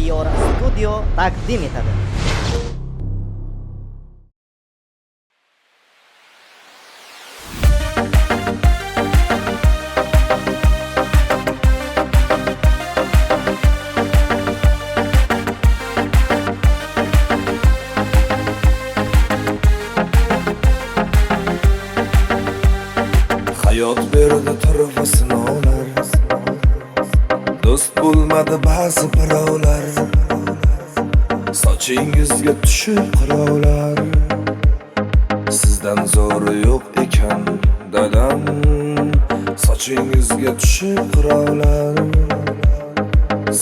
Tayyora Studio taqdim etadi. Hayot berdi turfa sinovlar, do'st bo'lmadi ba'zi birovlar, sochingizga tushib qirovlar. Sizdan zo'ri yo'q ekan dadam, sochingizga tushib qirovlar.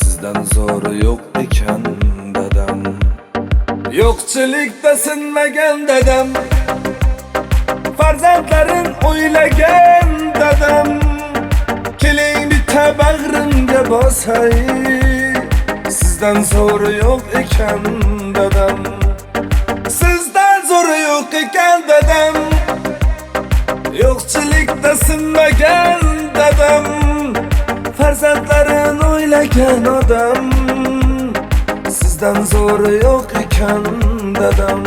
Sizdan zo'ri yo'q ekan dadam, yo'qchilikda sinmagan dadam, farzandlarin o'ylagan dadam. Keling bitta bag'rimga bosay, sizdan zo'ri yo'q ekan dadam, sizdan zo'ri yo'q ekan dadam. Yo'qchilikda sinmagan dadam, farzandlarin o'ylagan odam. Sizdan zo'ri yo'q ekan dadam.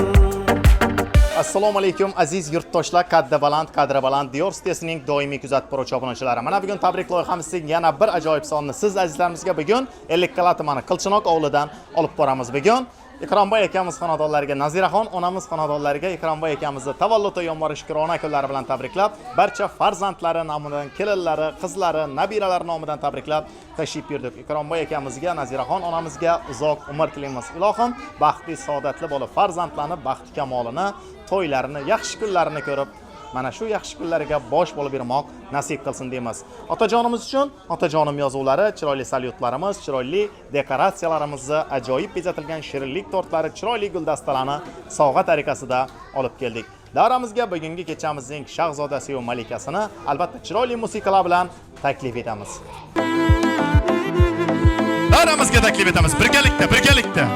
Assalomu alaykum aziz yurtdoshlar, qaddi baland, qadri baland Diyor sitesining doimiy kuzatib boruvchi obunachilari. Mana bugun tabrik loyihamizdagi yana bir ajoyib sonni siz azizlarimizga bugun Ellikqal'a tumani Qilchinoq ovulidan olib boramiz. Bugun Ikronboy akamiz xonadonlariga, Naziraxon onamiz xonadonlariga Ikronboy akamizni tavallud to'yonbori shukrona kunlari bilan tabriklab, barcha farzandlari nomidan, kelinlari, qizlari, nabiralari nomidan tabriklab tashrif buyurdik. Ikronboy akamizga, Naziraxon onamizga uzoq umr tilaymiz. Ilohim baxtli, saodatli bo'lib, farzandlarni baxti kamolini, to'ylarini, yaxshi kunlarini ko'rib, mana shu yaxshi kunlariga bosh bo'lib bermoq nasib qilsin deymiz. Otajonimiz uchun otajonim yozuvlari, chiroyli salyutlarimiz, chiroyli dekoratsiyalarimizni, ajoyib bezatilgan shirinlik tortlari, chiroyli guldastalarini sovg'a tariqasida olib keldik. Davramizga bugungi kechamizning shahzodasi va malikasini albatta chiroyli musiqalar bilan taklif etamiz. Davramizga taklif etamiz birgalikda.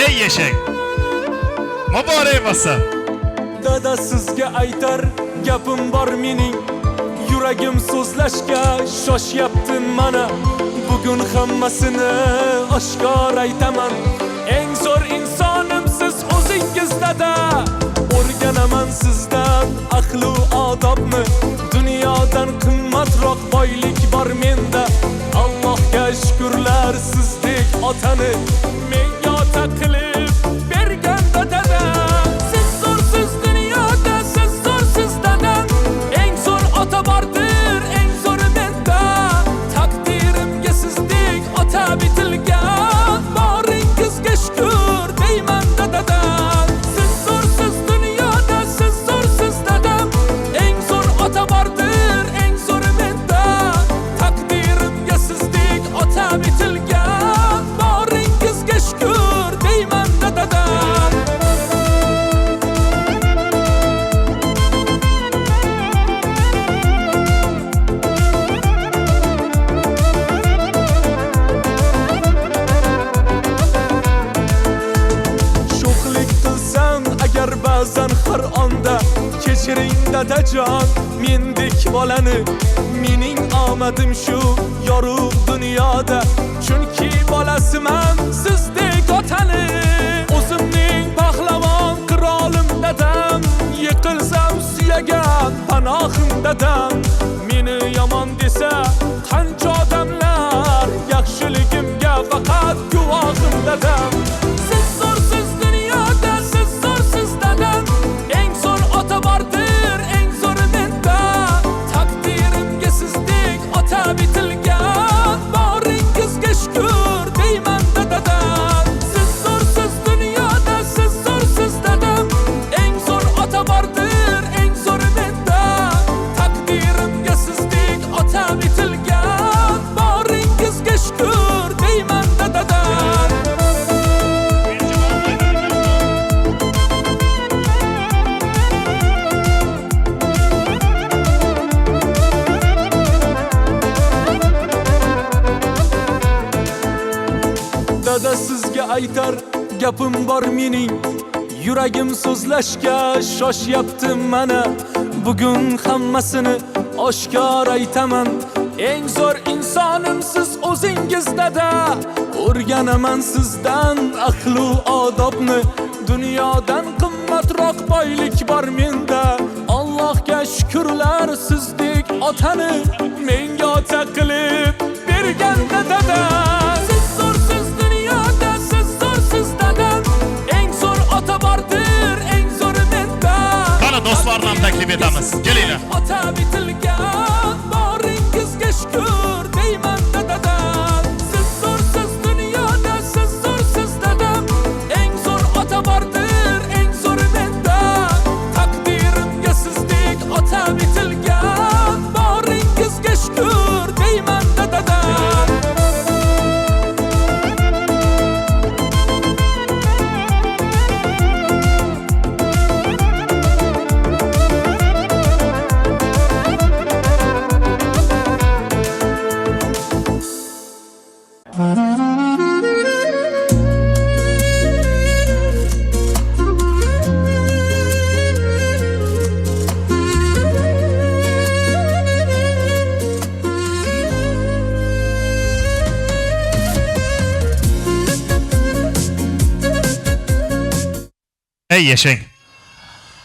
Ey yeshak, muborak bo'lsin. Dada sizga aytar gapim bor mening, yuragim so'zlashga shoshyapti mana. Bugun hammasini oshkor aytaman. Eng zo'r insonim siz o'zingiz dada. O'rganaman sizdan aql va odobni, dunyodan qimmatroq boylik bor menda. Allohga shukrlar sizdek otani menga ota qilib bergan dada. Siz zo'rsiz dunyoda, siz zo'rsiz dada. Eng zo'r ota bordir, eng zo'ri menda. Taqdirimga sizdek ota bitilgan, boringizga shukr deyman dada. Siz zo'rsiz dunyoda, siz zo'rsiz dada. Eng zo'r ota bordir, eng zo'ri menda. Taqdirimga sizdek ota bitilgan, boringizga shukr deyman dada. Sho'xlik qilsam agar ba'zan har onda, kechiring dadajon mendek bolani. Mening omadim shu yorug' dunyoda, chunki bolasiman sizdek otani. O'zimning pahlavon qirolim dadam, yiqilsam suyagan panohim dadam. Meni yomon desa qancha odamlar, yaxshiligimga faqat guvohim dadam. Siz zo'rsiz dunyoda, siz zo'rsiz dadam. Eng zo'r ota bordir, eng zo'ri menda. Taqdirimga sizdek ota bitilgan, boringizga shukr deyman dada. Siz zo'rsiz dunyoda, siz zo'rsiz dadam. Eng zo'r ota bordir, eng zo'ri menda. Taqdirimga sizdek ota bitilgan, boringizga shukr deyman dada. Dada sizga aytar gapim bor mening, yuragim so'zlashga shoshyapti mana. Bugun hammasini oshkor aytaman, eng zo'r insonim siz o'zingizdada. O'rganaman sizdan aqlu odobni, dunyodan qimmatroq boylik bor menda. Allohga shukrlar sizdek otani menga ota qilib berganda dada. Siz zo'rsiz dunyoda, siz zo'rsiz dadam, eng zo'r ota bordir, eng zo'ri menda. Qani do'stlarni ham taklif etamiz. Kelinglar. Ota bitilgan boringizga shukr deyman dada. Siz zo'rsiz dunyoda, siz zo'rsiz dadam, eng zo'r ota bordir, eng zo'ri menda. Taqdirimga sizdek ota bitilgan boringizga shukr deyman dada. Ey yashang.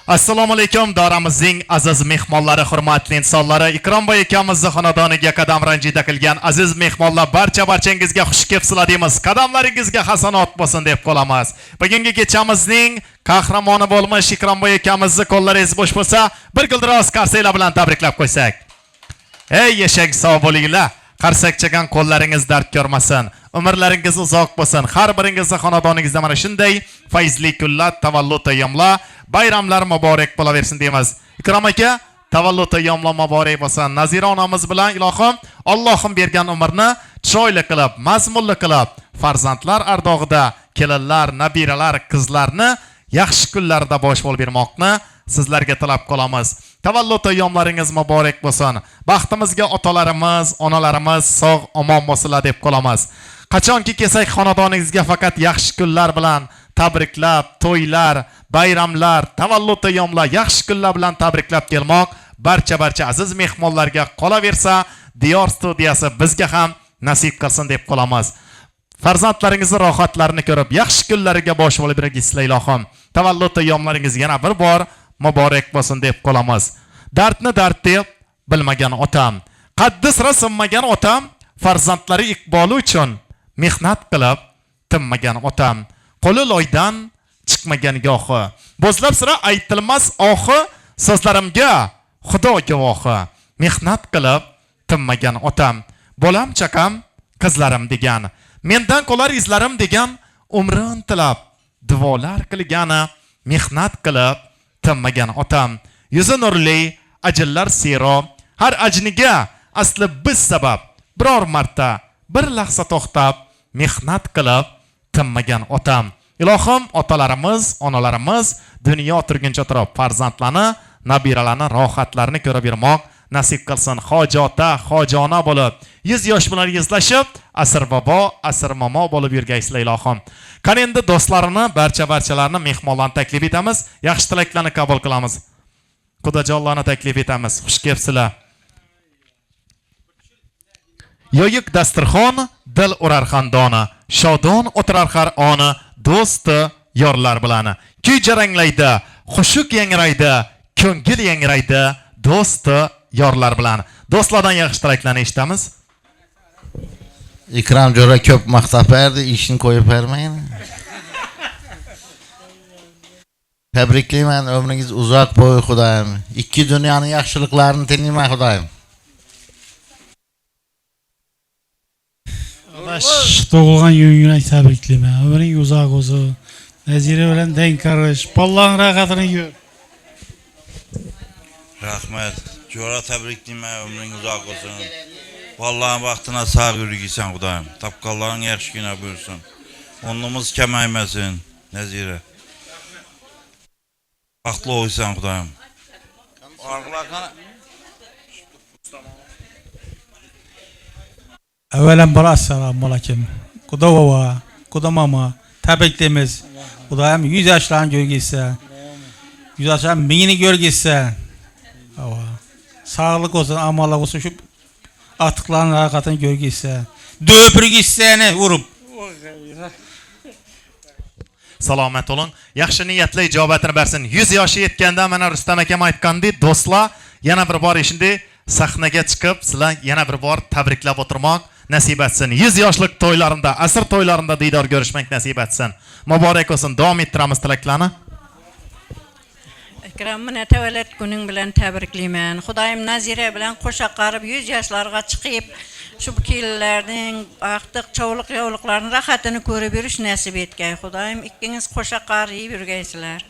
Assalomu alaykum doramizning aziz mehmonlari, hurmatli insonlari, Ikromboy akamizni xonadoniga qadam ranjida qilgan aziz mehmonlar, barchangizga xush kelibsizlar deymiz. Qadamlaringizga hasanot bo'lsin deb qolamiz. Bugungi kechamizning qahramoni bo'lmish Ikromboy akamizni qo'llaringiz bo'sh bo'lsa, bir gildiroz qarsaklar bilan tabriklab qo'ysak. Ey yashang, sog' bo'linglar. Qarsak chakan qo'llaringiz dard ko'rmasin. Umrlaringiz uzoq bo'lsin. Har biringizning xonadoningizda mana shunday fayzli kunlar, tavallud ayyomlar, bayramlar muborak bo'laversin deymiz. Ikrom aka, tavallud ayyomlar muborak bo'lsin. Nazira onamiz bilan ilohim Allohim bergan umrni chiroyli qilib, mazmunli qilib, farzandlar ardog'ida kelinlar, nabiralar, qizlarni yaxshi kunlarda bosh bo'lib bermoqni sizlarga tilab qolamiz. Tavallud ayyomlaringiz muborak bo'lsin. Baxtimizga otalarimiz, onalarimiz sog' omon bo'lsinlar deb qolamiz. Qachonki kelsak xonadoningizga faqat yaxshi kunlar bilan tabriklab, to'ylar, bayramlar, tavallud ayyomlar, yaxshi kunlar bilan tabriklab kelmoq barcha aziz mehmonlarga qolaversa, Diyor studiyasi bizga ham nasib qilsin deb qolamiz. Farzandlaringizning rohatlarini ko'rib, yaxshi kunlariga bosh bo'lib bergisizlar ilohim. Tavallud ayyomlaringiz yana bir bor muborak bo'lsin deb qolamiz. Dardni dard deb bilmagan otam, qaddi sira sinmagan otam, farzandlari iqboli uchun mehnat qilib tinmagan otam, qo'li loydan chiqmagan gohi, bo'zlab sira aytilmas ohi, so'zlarimga Xudo guvohi, mehnat qilib tinmagan otam, bolam chaqam qizlarim degan, mendan qolar izlarim degan, umrin tilab duolar qilgani, mehnat qilib tinmagan otam, yuzi nurli, ajillar sero, har ajniga asli biz sabab, biror marta bir lahza to'xtab mehnat qilib tinmagan otam. Ilohim otalarimiz, onalarimiz dunyo turguncha turib farzandlarni, nabiralarni rohatlarini ko'rib bermoq nasib qilsin. Hojota, hojona bo'lib, 100 yosh bilan yuzlashib, asr bobo, asr momo bo'lib yurgaysizlar ilohim. Qani endi do'stlarini, barchalarni mehmonlarni taklif etamiz. Yaxshi tilaklarni qabul qilamiz. Xudojonlarni taklif etamiz. Xush kelibsizlar. Yoyuk dasturxon, dil urar xandoni, shodon o'tirar har oni, do'sti yorlar bilan. Kuy jaranglaydi, xushuk yangraydi, ko'ngil yangraydi, do'sti yorlar bilan. Do'stlardan yaxshi tilaklarni eshitamiz. Ikrom jo'ra ko'p maqtab berdi, ishni qo'yib bermaydi. Tabriklayman, umringiz uzoq bo'yi Xudoyim. Ikki dunyoning yaxshiliklarini tilayman Xudoyim. Tug'ilgan kuningni tabriklayman. Umring uzoq bo'lsin. Nazira bilan teng qarish, Allohning rohatini ko'r. Rahmat. Jo'ra tabriklayman, umring uzoq bo'lsin. Vallahi vaqtına sağ yürüysen Xudoyim. Tapqanların yaxshi kuni bo'lsin. Onumuz kamaymasin, Nazira. Vaqtli olsan Xudoyim. Avvalan assalomu alaykum. Xudo baba, Xudo mama, tabriklaymiz. Xudoyim 100 yoshlarni ko'rgizsa. 100 yoshlar mingni ko'rgizsa. sağlık olsun, amallık olsun, şu atıkların hakikaten görgüyse. Döpürük hisseni vurup. Salomat olun. Yaxshi niyatli ijobatini bersin. 100 yoshi yetganda mana Rustam akam aytgandek, do'stlar, yana bir bor ishindi sahnaga chiqib, sizlar yana bir bor tabriklab o'tirmoq nasib etsin. 100 yoshlik to'ylarimda, asr to'ylarimda diydor ko'rishmak nasib etsin. Muborak olsun. Davom ettiramiz tilaklarni. Ikram, mana tavallud kuning bilan tabriklayman. Xudoyim Nazira bilan qo'sha qarib 100 yoshlarga chiqib, shu kelinlarning aqtiq chovliq yovliqlarning rohatini ko'rib yurish nasib etgay. Xudoyim ikkingiz qo'sha qarib yurgaysizlar.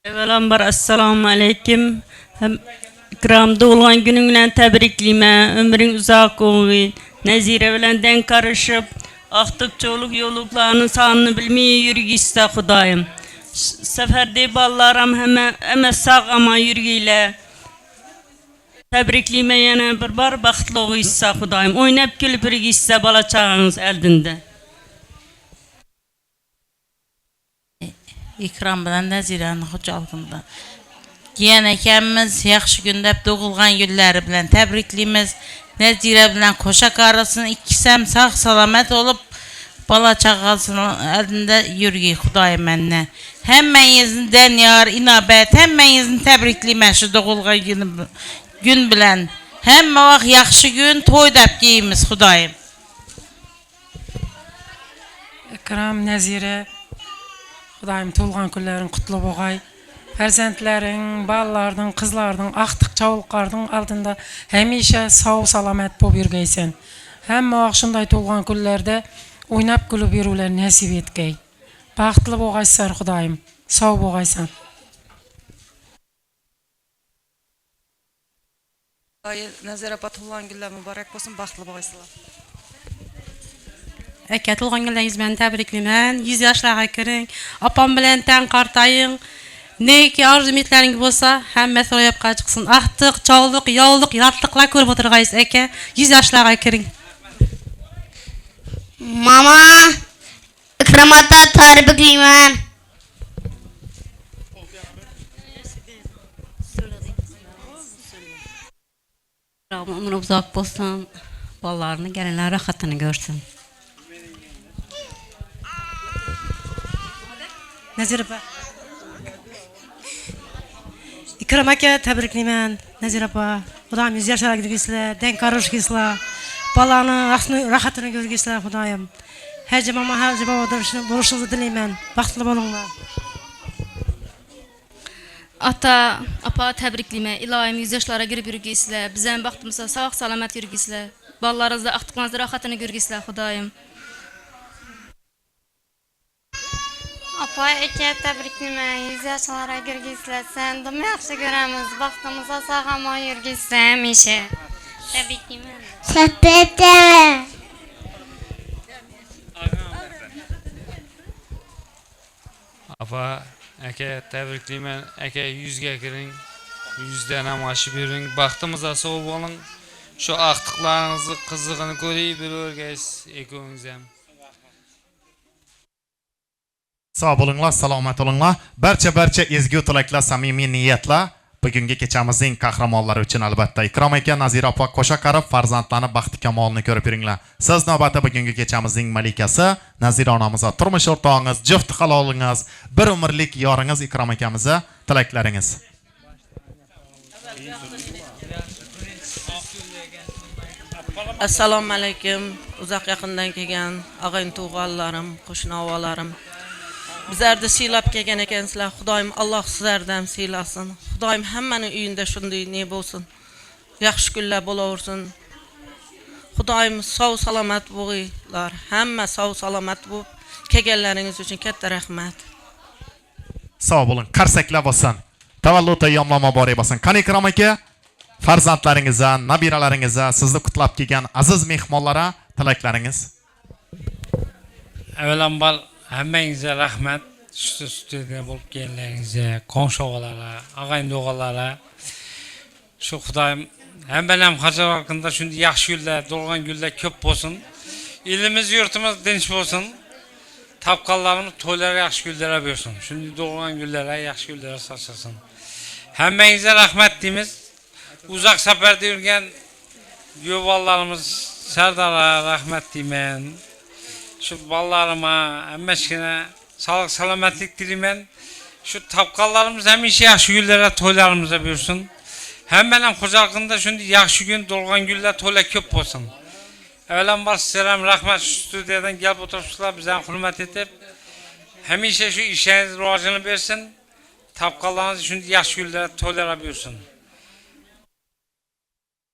Avvalambor assalomu alaykum. Ikram, doğulgan günün bilan tabriklayman. Ömring uzoq bo'lsin. Nazira bilan dan qarışib, aqtiq chovliq yovliqlarning sonini bilmay yurgizsa Xudoyim. Seferde ballaram hemen sağ ama yürüyle. Tebriklime yana bir bar baxtlı issa Xudoyim. Oynab kulib yurgizsa bola chaqangiz eldinde. İkram bilan Nazirani xo'jaligimda. Yana akamiz yaxshi kunda tug'ilgan kunlari bilan tabriklaymiz. Nazira bilan qo'sha qarasini ikkisam sog' salomat olib bola chaqasini eldinde yurgi Xudoyim menna. Hemmenizden yar inabet, hemmenizden tebrikleymen şu doğulgan gün bilen. Hemme vaq yaxşı gün toydap giyimiz Xudoyim. Ikram, Nazire, Xudoyim to'lgan kunlaring qutlu bo'lg'ay. Farzandlaring, balalarning, qizlarning, aqtiq chavliqlarning oldinda hamisha sog' salomat bo'lib yurgaysan. Hamma vaq shunday to'lgan kunlarda o'ynab kulib yuruvlar nasib etgay. Baxtlı bo'lg'aysan Xudoyim, sog' bo'lg'aysan. Nazira opa tug'ilgan kunlar muborak bo'lsin, baxtli bo'lgaysizlar. Aka tug'ilgan kunlaringiz bilan tabriklayman. 100 yoshlarga kiring. Opam bilan tang qartaying. Neki arzu-umidlaringiz bo'lsa, hammasi ro'yobga chiqsin. Aqtiq, chovliq, yovliq, yotliqlar ko'rib o'tirg'aysiz aka. 100 yoshlarga kiring. Mama, Ikram ota tabriklayman. Umri uzoq bo'lsin. Bolalarni, gelinlar rohatini ko'rsin. Nazira opa. Ikram aka tabriklayman. Nazira opa, Xudoyim 100 yoshlarga kirgizlar, denk qarashgizlar. Bolalarni rohatini ko'rgizlar Xudoyim. Hacı mama, hacı baba duruşunuzu dileymen. Baxtlı bolunglar. Ata, apa təbrikliyimə. İlahim 100 yaşlara girib yürügüsülər. Bizən baxtımızda sağ salamat yürügüsülər. Ballarınızda aqtıqlarınızda rahatını görgüsülər Xudoyim. Apa aka tabriklayman. 100 yoshlarga kirgizlar. Sen dim yaxshi ko'ramiz. Baxtimizda sog' omon yurgizsa hamisha. Tabriklayman. Tabriklayman. Apa, aka tabriklayman. Aka 100 ga kiring. 100 ham oshib yuring. Baxtimizga sog' bo'ling. Shu aqtiqlaringizni qizig'ini ko'rib yurgaysiz eko'ngiz ham. Sog' bo'linglar, salomat bo'linglar. Barcha ezgu tilaklar, samimiy niyatlar bugungi kechamizning qahramonlari uchun albatta. Ikrom aka, Nazira opa qo'sha qarib farzandlarni baxti kamolini ko'rib yuringlar. Siz navbatda bugungi kechamizning malikasi, Nazira onamizga turmush o'rtog'ingiz, juft halolingiz, bir umrlik yoringiz Ikrom akamizga tilaklaringiz. Assalomu alaykum. Uzoq yaqindan kelgan og'ayn tug'anlarim, qo'shni ovalarim. Bizlarni siylab kelgan ekansizlar. Xudoyim Alloh sizlardan siylasin. Xudoyim hammaning uyida shunday ne bo'lsin. Yaxshi kunlar bo'laversin. Xudoyim sog' salomat bo'linglar. Hamma sog' salomat bo'lib, kelganlaringiz uchun katta rahmat. Sog' bo'ling, qarsaklar bo'lsin. Tavallud ayyomlar muborak bo'lsin. Qani Ikrom aka, farzandlaringizga, nabiralaringizga, sizni qutlab kelgan aziz mehmonlarga tilaklaringiz. Avvalambor hammangizga rahmat. Shu studiyada bo'lib kelganlaringizga, qo'shnilarga, og'ayni-o'g'illarga. Shu Xudoyim hammalar hozir vaqtida shunday yaxshi kunlar, to'lgan kunlar ko'p bo'lsin. Elimiz, yurtimiz tinch bo'lsin. Tapqanlarimiz to'ylar yaxshi kunlar bersin. Shunday to'lgan kunlar yaxshi kunlar saqlasin. Hemmenize rahmet deyimiz. Uzak seferde yürgen yuvallarımız Serdar'a rahmet deymen. Şu ballarıma, emmeşkine sağlık selametlik dilemen. Şu tapkallarımız hem işe yaxşı güllere toylarımıza büyürsün. Hem benim hocalıkında şimdi yaxşı gün dolgan güller toyla köp olsun. Evlen var selam rahmet şu stüdyodan gelip oturmuşlar bize hürmet edip. Hem işe şu işiniz rivacını versin. Tapkallarınız şimdi yaxşı güllere toylara büyürsün.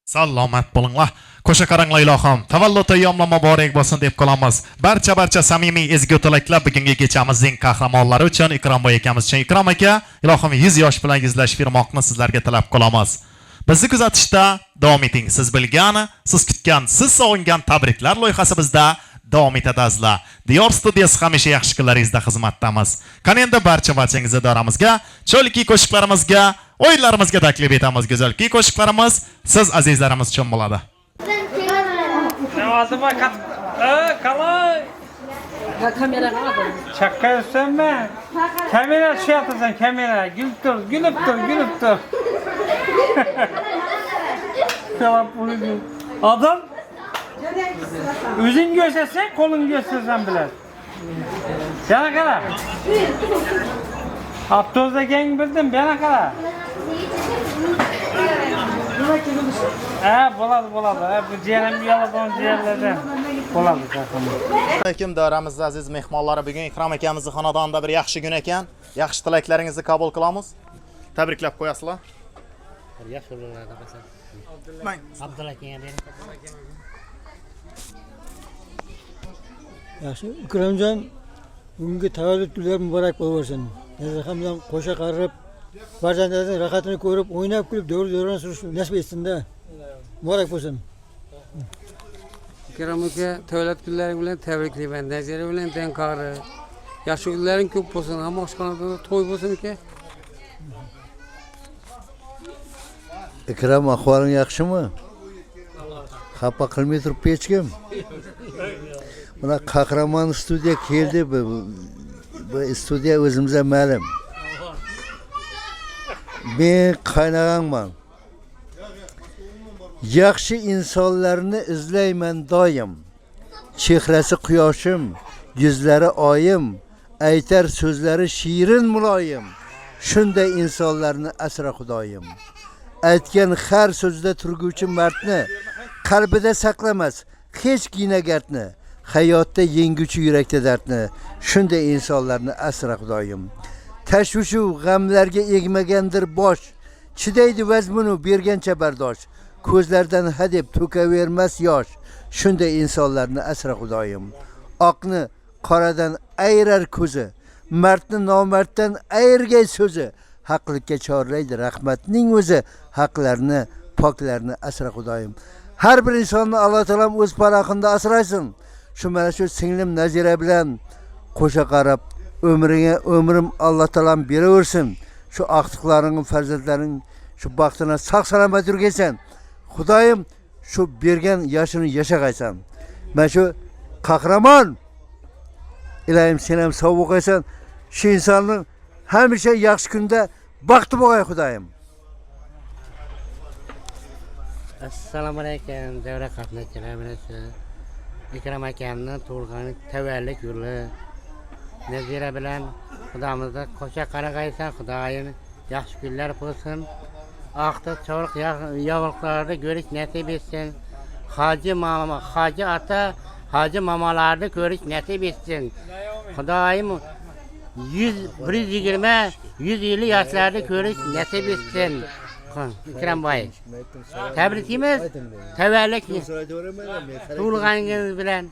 Salomat bo'linglar. Qo'sha qaranglar ilohim. Tavallud ayyomlar muborak bo'lsin deb qolamiz. Barcha samimiy ezgu tilaklar bugungi kechamizning qahramonlari uchun Ikrom boy akamiz uchun. Ikrom aka, ilohim 100 yosh bilan yuzlashib yurmoqni sizlarga tilab qolamiz. Bizni kuzatishda davom eting. Siz bilgan, siz kutgan, siz sog'ingan tabriklar loyihasi bizda davom etadazlar. Diyor studiyasi hamisha yaxshi kunlaringizda xizmatdamiz. Qani endi barchangizni doramizga, cho'lki qo'shiqlarimizga, o'yinlarimizga taklif etamiz. Go'zalki qo'shiqlarimiz siz azizlarimiz uchun bo'ladi. Kalay. Kamera qanaqa? Chakka yursanmi? Kamera tushyapsan, kamera. Gülüp dur. Adam o'zing göstersen, qo'ling göstersen bilan. Yana qara. Avtobusda gang bildim, yana qara. Bo'ladi. Bu jiyanim yaladan jiyalardan. Bo'ladi zaten. Alaykum daramizda aziz mehmonlari, bugun Ikrom akamizni xonadonida bir yaxshi kun ekan. Yaxshi tilaklaringizni qabul qilamiz. Tabriklab qo'yasizlar. Yaxshi bo'ladi qasan. Abdulla akanga bering. Yaxshi, Ikromjon, bugungi tavallud kunlar muborak bo'lsin. Nazarxon bilan qo'sha qarib, farzandlaring rohatini ko'rib, o'ynab kulib, davr-davron surish nasib etsin-da. Muborak bo'lsin. Ikrom aka, tavallud kunlari bilan tabriklayman. Nazira bilan tengqori. Yaxshi kunlaring ko'p bo'lsin. Hamma oshxonada to'y bo'lsin aka. Ikrom, ahvoling yaxshimi? Xafa qilmay turib hech kim. Buna qahramon studiya keldi. Bu studiya o'zimizga ma'lum. Men qaynag'anman. Yaxshi insonlarni izlayman doim. Chehrasi quyoshim, yuzlari oyim, aytar so'zlari shirin muloyim. Shunday insonlarni asra Xudoyim. Aytgan har so'zda turguvchi mardni qalbida saqlamas hech g'inagatni. Hayotda yenguvchi yurakda dardni. Shunday insonlarni asra Xudoyim. Tashvishu g'amlarga egmagandir bosh. Chidaydi vazmunu bergancha bardosh. Ko'zlardan hadeb to'kavermas yosh. Shunday insonlarni asra Xudoyim. Oqni qoradan ayrar ko'zi, mardni nomarddan ayirgay so'zi. Haqlikka chorlaydi rahmatning o'zi. Haqlarni, poklarni asra Xudoyim. Har bir insonni Alloh taolam o'z panohida asrasin. Shu mana shu singlim Nazira bilan qo'sha qarab, umrim Alloh taolam beraversin. Shu aqtiqlaring, farzandlaring shu baxtini sog' salomat yurgaysan. Xudoyim shu bergan yoshini yashag'aysan. Mana shu qahramon ilohim sen ham sog' bo'lgaysan. Shu insonning hamisha yaxshi kunda baxti bo'lgay Xudoyim. Assalomu alaykum davra qatnashchilari. Ikrom akamning tug'ilgan tavallud kuni. Nazira bilan Xudoimizga qo'sha qarag'aysan, Xudoyim yaxshi kunlar bo'lsin. Aqtiq cho'liq yog'liqlarni ko'rish nasib etsin. Hoji ota, hoji momolarni ko'rish nasib etsin. Xudoyim 120, 150 yoshlarni ko'rish nasib etsin. Ikrom boy. Tabrikimiz tavallud tug'ilganingiz bilan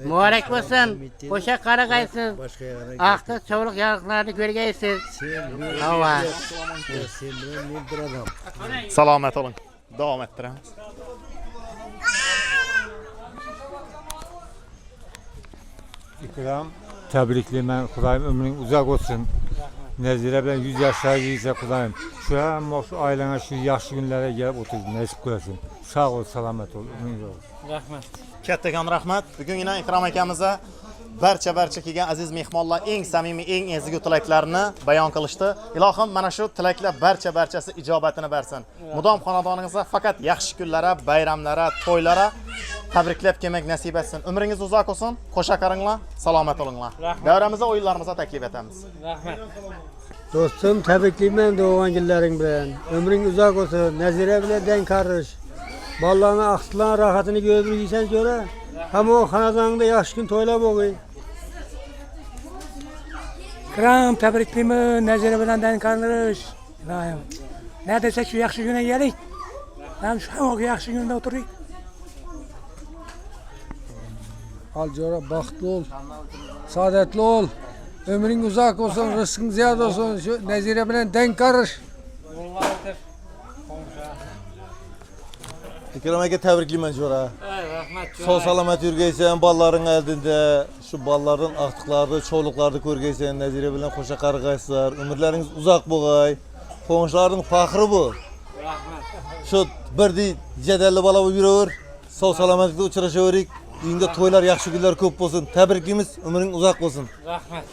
muborak bo'lsin. Qo'sha qarag'aysiz. Aqtiq cho'liq yog'liqlarni ko'rgaysiz. Salomat bo'ling. Davom ettiramiz. Ikrom, tabriklayman. Xudoyim umring uzoq bo'lsin. Nazira bilan 100 yoshlarga yetsa Xudoyim. Shu ham shu oilangga shu yaxshi kunlarga kelib o'tib nasib qilsin. Sog' bo'l, salomat bo'l. Rahmat. Kattakon rahmat. Bugungina Ikrom akamizga barcha kelgan aziz mehmonlar eng samimiy, eng ezgu tilaklarini bayon qilishdi. Ilohim mana shu tilaklar barchasi ijobatini bersin. Mudom xonadoningizga faqat yaxshi kunlara, bayramlara, to'ylara tabriklab kelmak nasib etsin. Umringiz uzoq bo'lsin. Qo'sha qaringlar, salomat bo'linglar. Davramizda o'yinlarimizga taklif etamiz. Rahmat. Do'stim, tabriklayman doğan günlerin bilan. Ömring uzoq bo'lsin. Nazira bilan denk qarish. Bolalarning aqslan rohatini ko'rib yeysan ko'ra. Hamma xonadoningda yaxshi kun to'ylab o'g'ay. Ikrom, tabriklayman Nazira bilan denk qarish. Ilohim. Ne desek şu yaxshi güne gelik. Hem şu yaxshi günde oturuy. Aljora baxtli ol. Saadetli ol. Ömring uzoq olsun, rızkın ziyade olsun. Şu Nazira bilan denk qarish. İkram aka tabriklayman Jora. Rahmat. Sağ salamat yurgaysan, balların eldinde, şu balların aqtiqlarını, çoğluqlarını ko'rgaysan, Nazira bilan qo'sha qarg'aysizlar. Umrlaringiz uzoq bo'lg'ay. Qo'shnilarning faxri bu. Rahmat. Şu birdi jadalli bola bo'lib yuraver. Sağ salamatlikda uchrashaverik. Uyingda to'ylar, yaxshi kunlar ko'p bo'lsin. Tabriklaymiz, umring uzoq bo'lsin. Rahmat.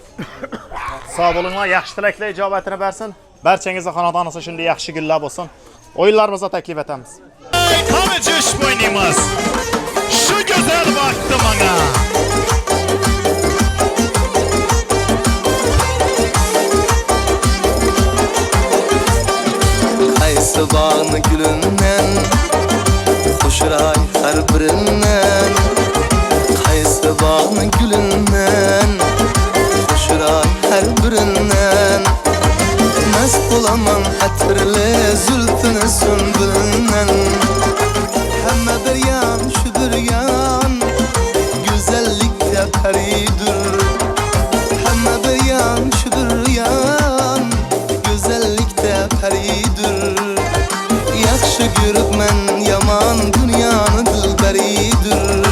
Sog' bo'linglar, yaxshi tilaklar ijobatini bersin. Barchangizga xonadoningizda shunday yaxshi kunlar bo'lsin. O'yinlarimizga taklif etamiz. Qani jo'sh o'ynaymiz. Shu go'zal vaqtda mana. Qaysi bağını gülünden, Qo'shiray har birinden. Qaysi bağını gülünden, Qo'shiray har birinden. Mast bo'laman atirli zulfini sunbuldan. Hamma bir yan, shu bir yan, go'zallikda paridur. Hamma bir yan, shu bir yan, go'zallikda paridur. Yaxshi ko'ribman yomon dunyoni dilbaridur.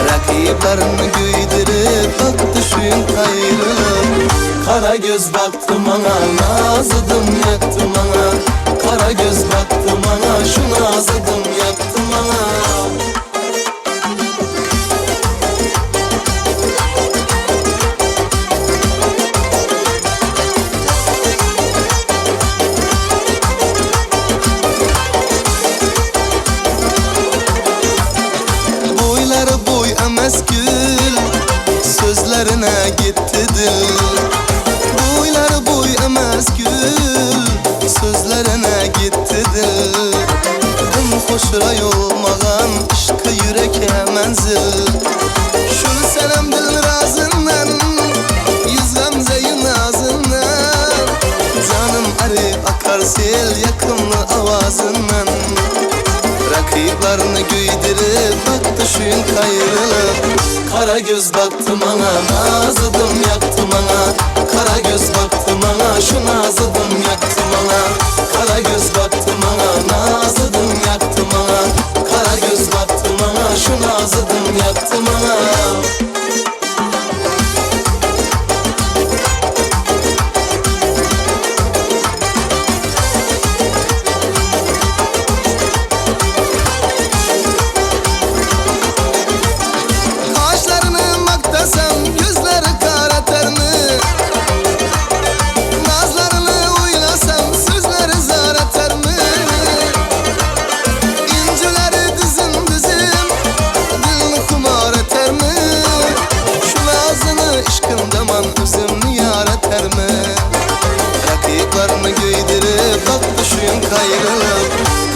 Raqiblarni go'ydirib vaqti shun qayrilib. Qara göz baktı bana, nazıdım yaktı bana. Qara göz baktı bana, şu nazıdım yaktı bana. Boyları boy emas gül, sözlerine gitti dil. Boyları boy emas gül, sözlerine gitti dil. Dim hoşray olmagan, aşkı yüreke menzil. Şunu senem dil razından, yüz gamzeyin ağzından. Canım arayıp akar sel yakınlı avazından. Rakiplarını güydürüp baktı şun kayrılıp. Qara göz baktı bana, nazıdım yaktı bana. Qara göz baktı bana, şu nazıdım yaktı bana. Qara göz baktı bana, nazıdım yaktı bana. Qara göz baktı bana, şu nazıdım yaktı bana.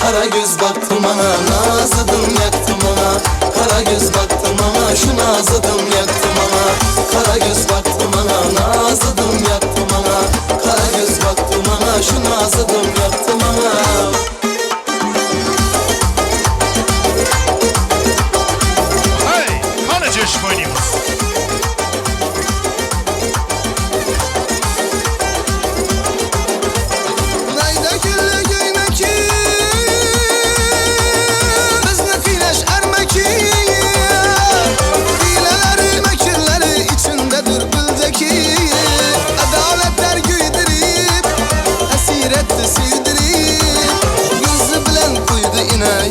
Qara göz baktı bana, nazıdım yaktı bana. Qara göz baktı bana, şu nazıdım yaktı bana. Qara göz baktı bana, nazıdım yaktı bana. Qara göz baktı bana, şu nazıdım yaktı bana. Hey, qani jo'sh o'ynaymiz.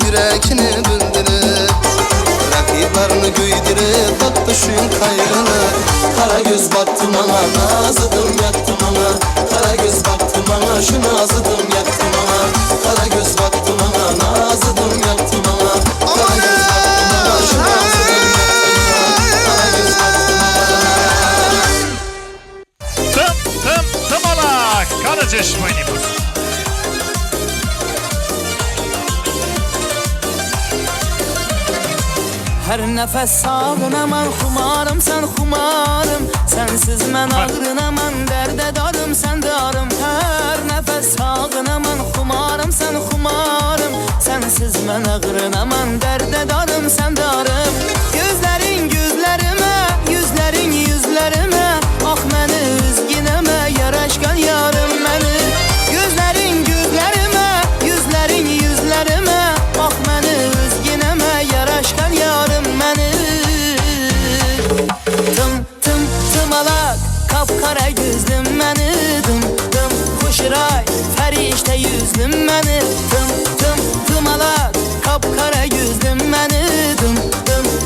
Yüreğini bildirip, rakiplarını güydürüp, düşün kayırılı Kara göz baktı bana nazıdım yaktı bana Kara göz baktı bana şu nazıdım yaktı bana Kara göz baktı bana nazıdım yaktı bana Kara göz baktı bana şu nazıdım yaktı bana Kara göz baktı bana Tımalak Karacaş oynayımız. Her nefes sağınaman xumarım sen xumarım Sensiz mən ağrınaman dərdə darım sen darım Her nefes sağınaman xumarım sen xumarım Sensiz mən ağrınaman dərdə darım sen darım Gözlerin gözlerime, yüzlerin yüzlerime Ah məni üzginəmə, yaraşqan yarım məni Gözlerin gözlerime, yüzlerin yüzlerime Ah məni üzginəmə, yaraşqan yarım məni Tım tımalak kapkara gözlüm məni Dım koşuray ferişte yüzlüm məni Tım tımalak kapkara gözlüm məni Dım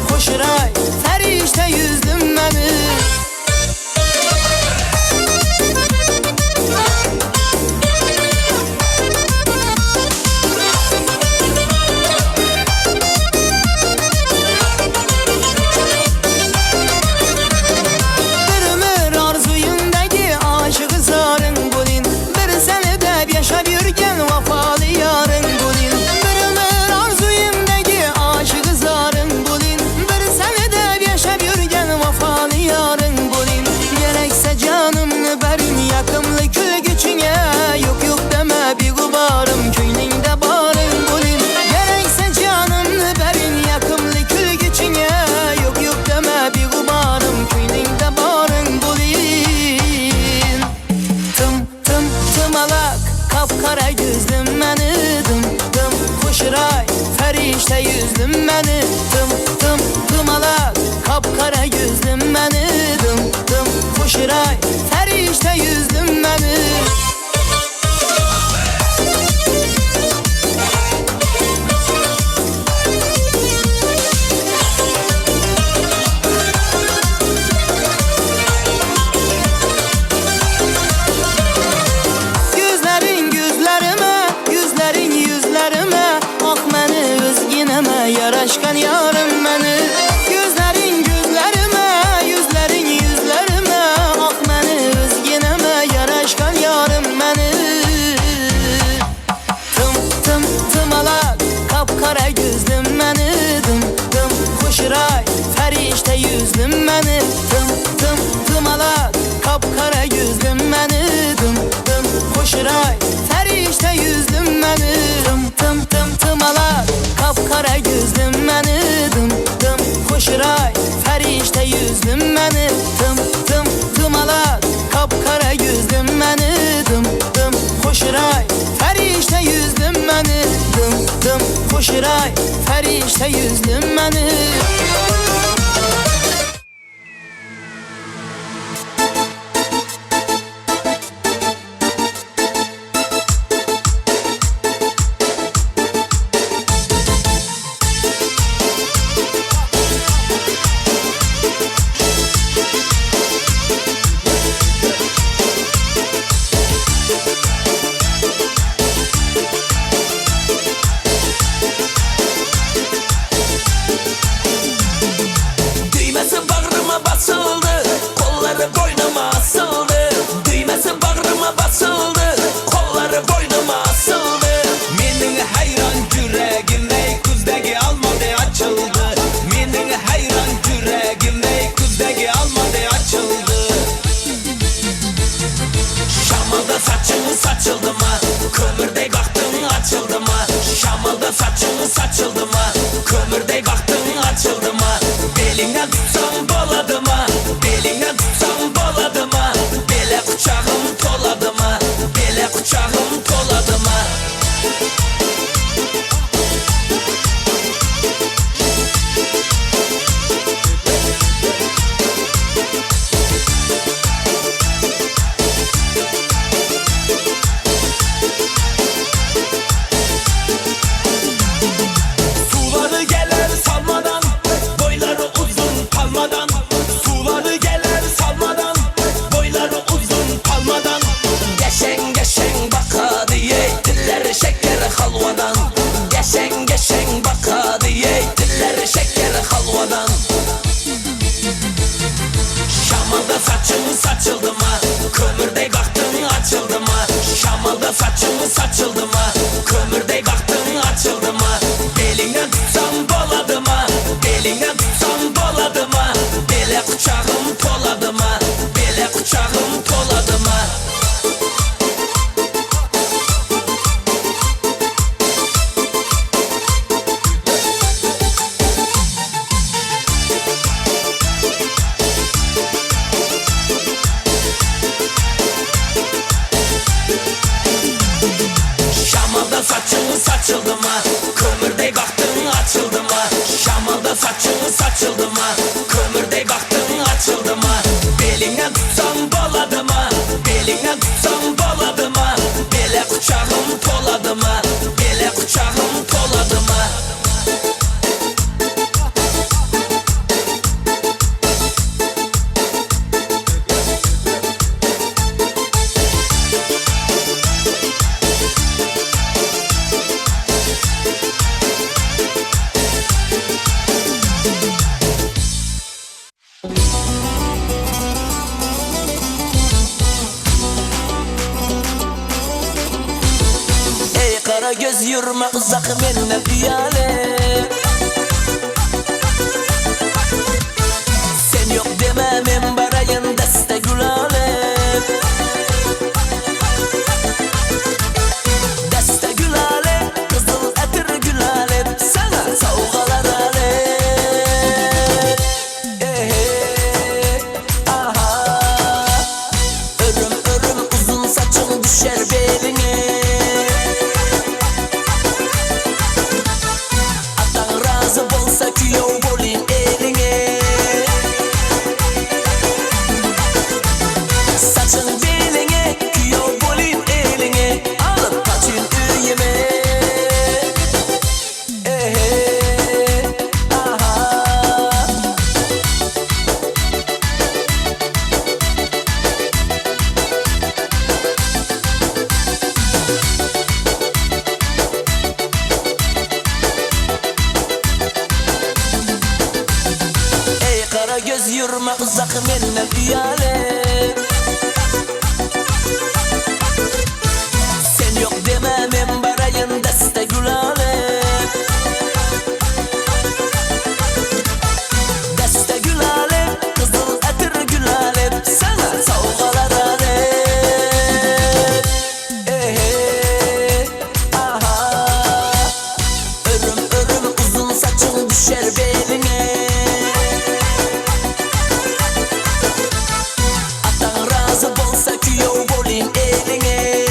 koşuray ferişte yüzlüm məni Kapkara gözlüm məni dım koşuray ferişte yüzlüm məni tımalak kapkara gözlüm məni dım koşuray ferişte yüzlüm məni Yaraşkan yarım beni Gözlerin gözlerime Yüzlerin yüzlerime Ah beni üzgineme Yaraşkan yarım beni Tımalak kapkara gözlüm beni Dım koşuray ferişte yüzlüm beni Tımalak kapkara gözlüm beni Dım koşuray ferişte yüzlüm beni Tımalak kapkara gözlüm məni dım koşuray ferişte yüzlüm məni tımalak kapkara gözlüm məni dım koşuray ferişte yüzlüm məni dım koşuray ferişte yüzlüm məni saçın saçıldı mı? Kömürdey baktın açıldı mı? Şamalda saçın saçıldı mı? Kömürdey baktın açıldı mı? Beline tutsam boladı mı? Beline tutsam boladı mı? Bele kucağım toladı mı? Bele kucağım toladı mı? Şamalda saçın saçıldı mı? Kömürdey baktın açıldı mı? Şamalda saçın saçıldı mı? Kömürdey baktın açıldı mı? Beline tutsam boladı mı? Beline tutsam boladı mı? Bele kucağım toladı mı? Bele kucağım toladı mı? Ey kara göz yürüme uzak benimle piyale. Sen yok demem barayın deste gülale. Deste gülale, kızıl etir gülale. Sana savgalar ale. Aha. Örüm örüm uzun saçın düşer beline. Razı bolsa kuyov bolin eline. Saçın beline, kuyov bolin eline. Alıp kaçın üyeme. Aha. Ey kara göz yürüme uzak benimle piyale. Sen yok demem barayın deste gülale. Deste gülale, kızıl etir gülale. Sana savgalar ale. Aha. Örüm örüm uzun saçın düşer beline. Atan razı bolsa kuyov bolin eline.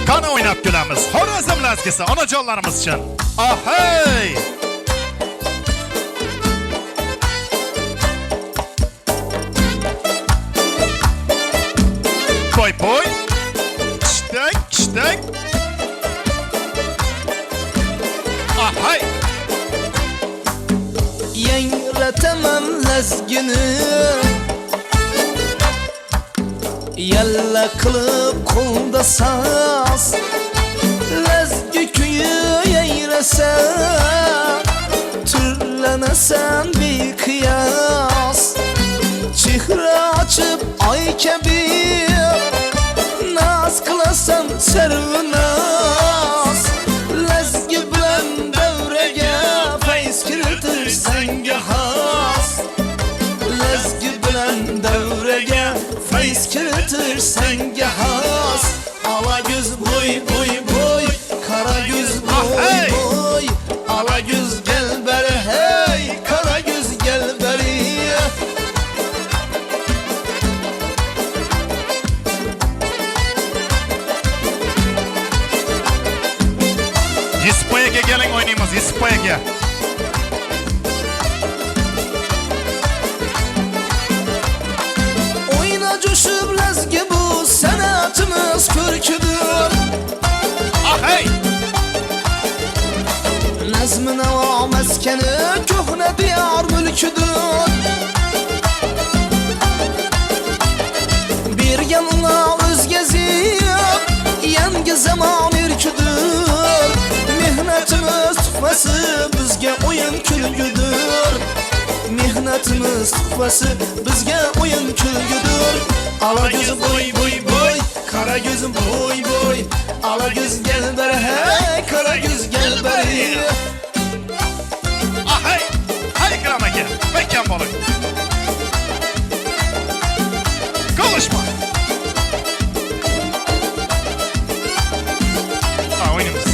Qani o'ynab kulamiz. Xorazm lazgisi onajonlarimiz uchun. Ahey! Poy poy. Kishtak, kishtak. Ahey! Yangratamam lazgini. Yalla qilib qo'lda saz. Lazgi kuyi yayrasa. Turlanasan beqiyos. Chehra ochib oy kabi. Naz qilasan sarvinoz. Lazgi bilan davraga fayz kiritir senga xos. Lazgi bilan davraga fayz kiritir senga xos. Ala göz boy boy boy, kara göz boy boy. Ala göz gel beri hey, kara göz gel beri. Yispoyaga keling o'ynaymiz, Yispoyaga. Oyna coşup lazgi bu sanatımız körküdür. Ahey! Nazmı nava meskeni köhne diyar mülküdür. Bir yanına özgezip yangi zaman irküdür. Mihnetimiz tutması bizge oyun külgüdür. Mihnetimiz kız tuhfası bizga oyun kulgudur. Ala gözüm boy boy boy, kara gözüm boy boy. Ala göz gel beri hey, kara göz gel beri. Ah hey! Hadi İkram aka, bekkan balık. Konuşma. Ha, oynayınız.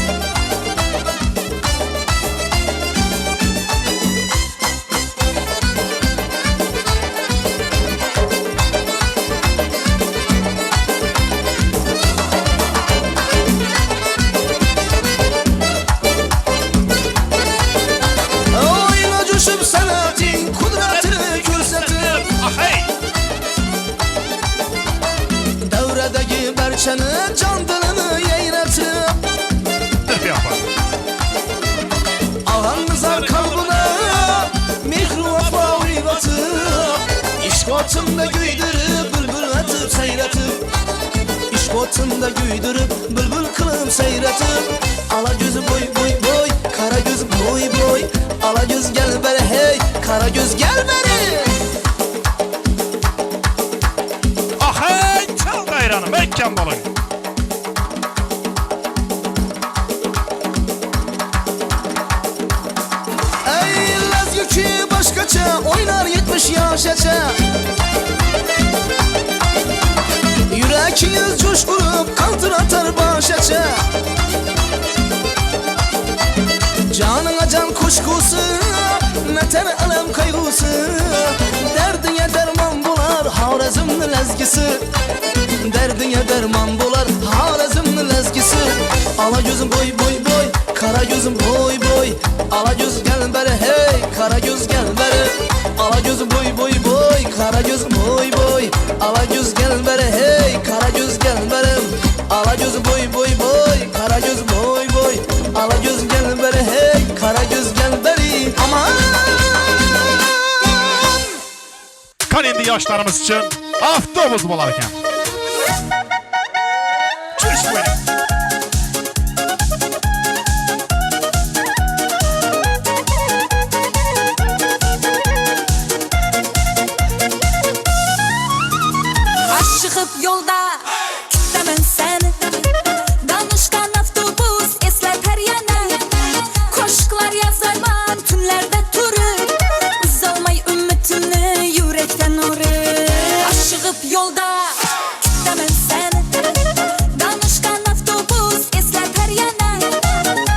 Oyna coşup sanatin kudretini görsetip. Ah hey! Devredeki berçenin can dilini yeğretip. Dur yapar. Ağamızar kalbine mihru vefa uyvatıp. İşk otunda güydürüp bülbül atıp seyretip. İşk otunda güydürüp bülbül kılım seyretip. Ala gözü boy boy boy, kara göz boy boy. Ala göz gel beri hey, kara göz gel beri. Ah hey! Çal gayranı, bekkan balık. Ey Laz yükü başkaça oynar 70 yaşaça. Yüreğiniz coşkurup kaldır atar başaça. Canına can kuşkusu, neter alem kaygısı. Derdine derman bular Harazımlı lezgisi. Derdine derman bular Harazımlı lezgisi. Ala gözüm boy boy boy, kara gözüm boy boy. Ala göz gel beri hey, kara göz gel beri. Ala gözüm boy boy boy, kara gözüm boy boy. Ala göz gel beri hey, kara göz gel beri. Ala gözüm boy boy boy, kara göz boy boy. Ala göz gel beri hey, kara göz gel beri. Aman! Kalindi yaşlarımız için avtobus bularken. Çüş benim. Aşıkıp yolda kitlemen seni. Danışkan avtobus esleter yana. Koşuklar yazarman tünlerde turur. Uzalmay ümmetimni yürekten urur. Aşıkıp yolda kitlemen seni. Danışkan avtobus esleter yana.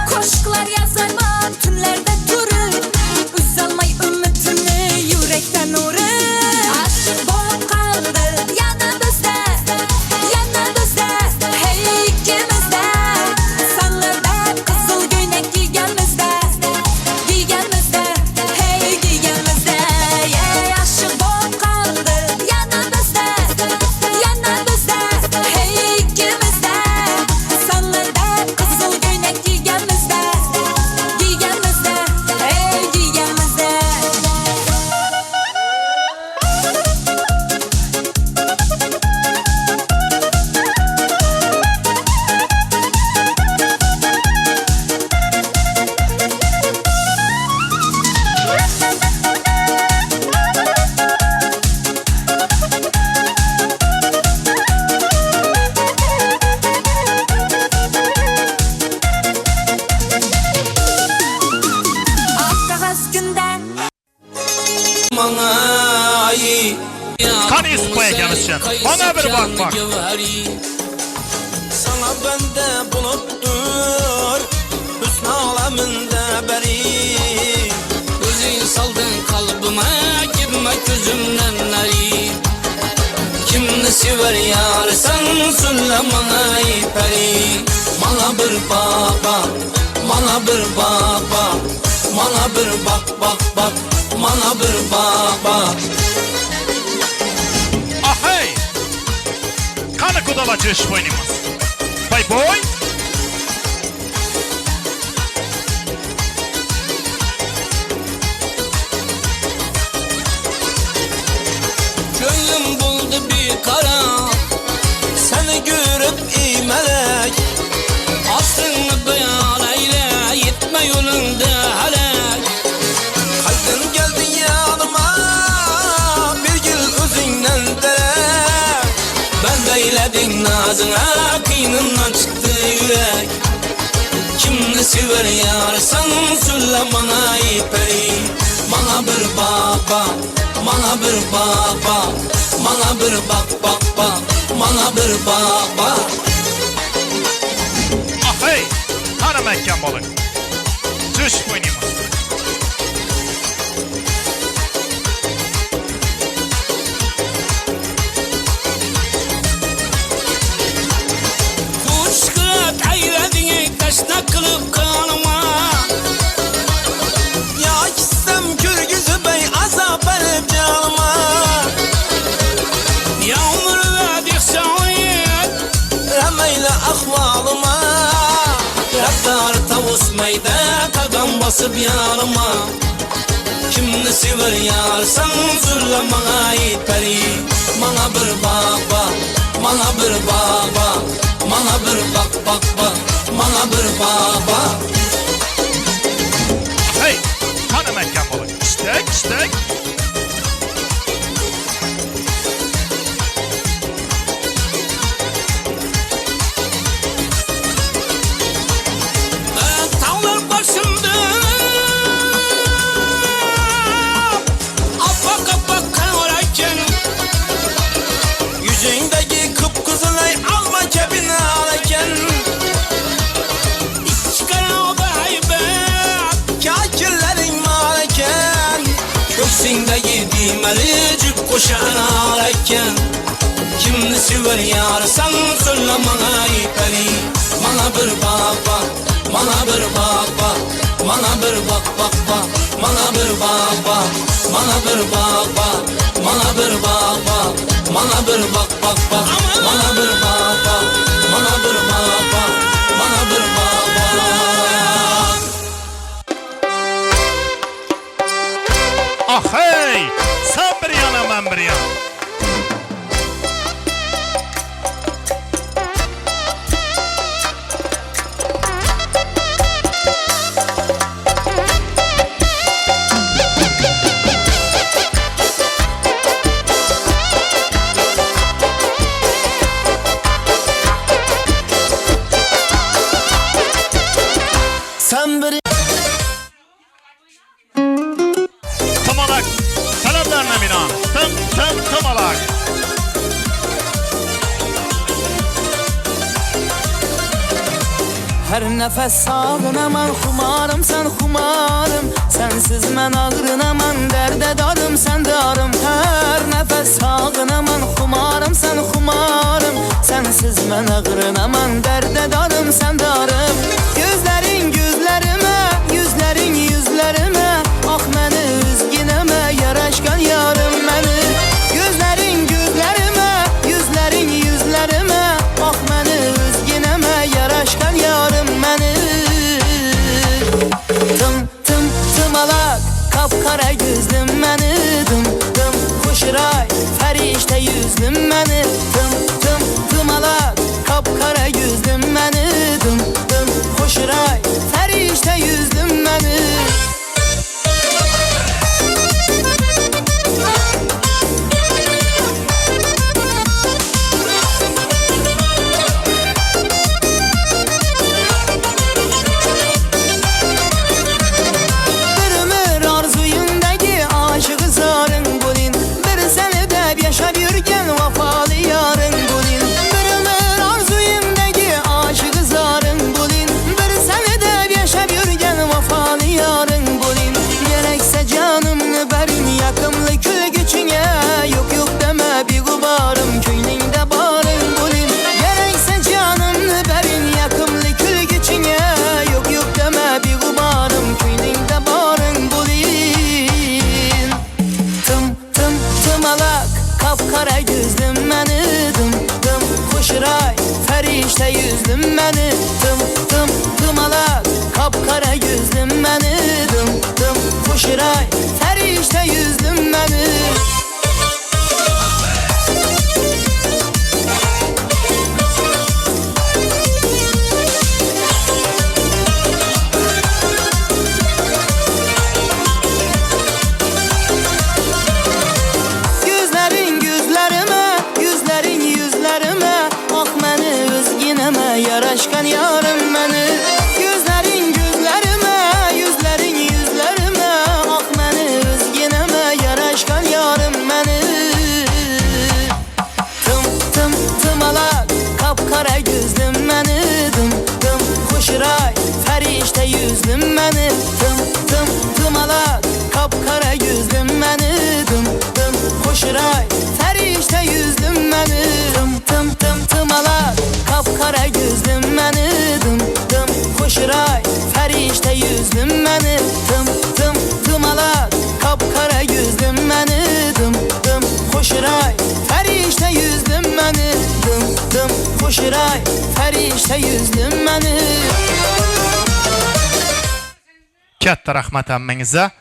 Koşuklar yazarman tünlerde turur. Uzalmay ümmetimni yürekten urur. Aşık bolup kaldı yana bizde, yana bizde, hey ikimizde. Sanlarda kızıl göйnek giygenmizde, giygenmizde, hey giygenmizde. Ey aşık bolup kaldı yana bizde, yana bizde, hey ikimizde. Sanlarda kızıl göйnek giygenmizde, giygenmizde, hey giygenmizde. Akağız günden Kan ispayakemiz için. Bana bir bak bak. Sana bende buluttur, hüsn aleminde beri. Gözün saldın kalbime, girme gözümden nari. Kimni sever yar sen söyle bana ey peri. Bana bir baba, bana bir baba. Bana bir bak bak bak, bana bir baba. Ah hey! Kanı kudala çeş oynayımız. Bay boy! Gönlüm buldu bir kara, seni görüp ey melek. Aslını beyan eyle, gitme yolunda helek. Kalbin geldi yanıma, ağzına kıynından çıktı yürek. Kimni sever yarsan söyle bana ey peri. Bana bir baba, bana bir baba, bana bir bak, bana bir baba. Hey, hanım ekkan bolun. Düş oynayma. Kuşkut ayradini taşna kılıp kanıma. Ya gitsem kürgüzü bey azap edip canıma. Yağmur verdik şahit remeyle ahvalıma. Raftar tavus meyde kagam basıp yanıma. Kimni sever yarsan söyle bana ey peri. Bana bir baba, bana bir baba, bana bir bak, bana bir baba. Hey, hanım ekkan bolun. İstek. Tağlar başımda apak apak kan orayken. Yüzündeki kıpkızılay alma cebine alırken. İç kara haybet kakillerin malken. Köksündeki düğmelicik kuşağın alırken. Kimni sever yarsan söyle bana ey peri. Bana bir baba, bana bir baba, bana bir bak, bana bir baba, bana bir baba, bana bir baba, bana bir bak, bana bir baba, bana bir baba, bana bir baba. Ah hey, sen bir yana ben bir yana. Sen bir Tamalak, talablarına binaen. Tamalak. Her nefes sağınaman xumarım sen xumarım. Sensiz men ağrınaman derde darım sen darım. Her nefes sağınaman xumarım sen xumarım. Sensiz men ağrınaman derde darım sen darım. Gözlerin gözlerime, yüzlerin yüzlerime. Ah məni üzginəmə, yaraşkan yarım məni. Gözlerin gözlerime, yüzlerin yüzlerime. Ah məni üzginəmə, yaraşkan yarım məni. Tımalak, kapkara gözlüm məni. Xoşray, fəriştə yüzlüm məni. Tımalak, kapkara gözlüm məni. yüzlüm məni tımalaq Kapkara yüzlüm məni Xoşuray fəriştə yüzlüm məni tımalaq Kapkara yüzlüm məni Xoşuray fəriştə yüzlüm məni tımalaq Kapkara yüzlüm məni Xoşuray fəriştə yüzlüm məni Xoşuray fəriştə yüzlüm məni Katta rahmat hammangizga.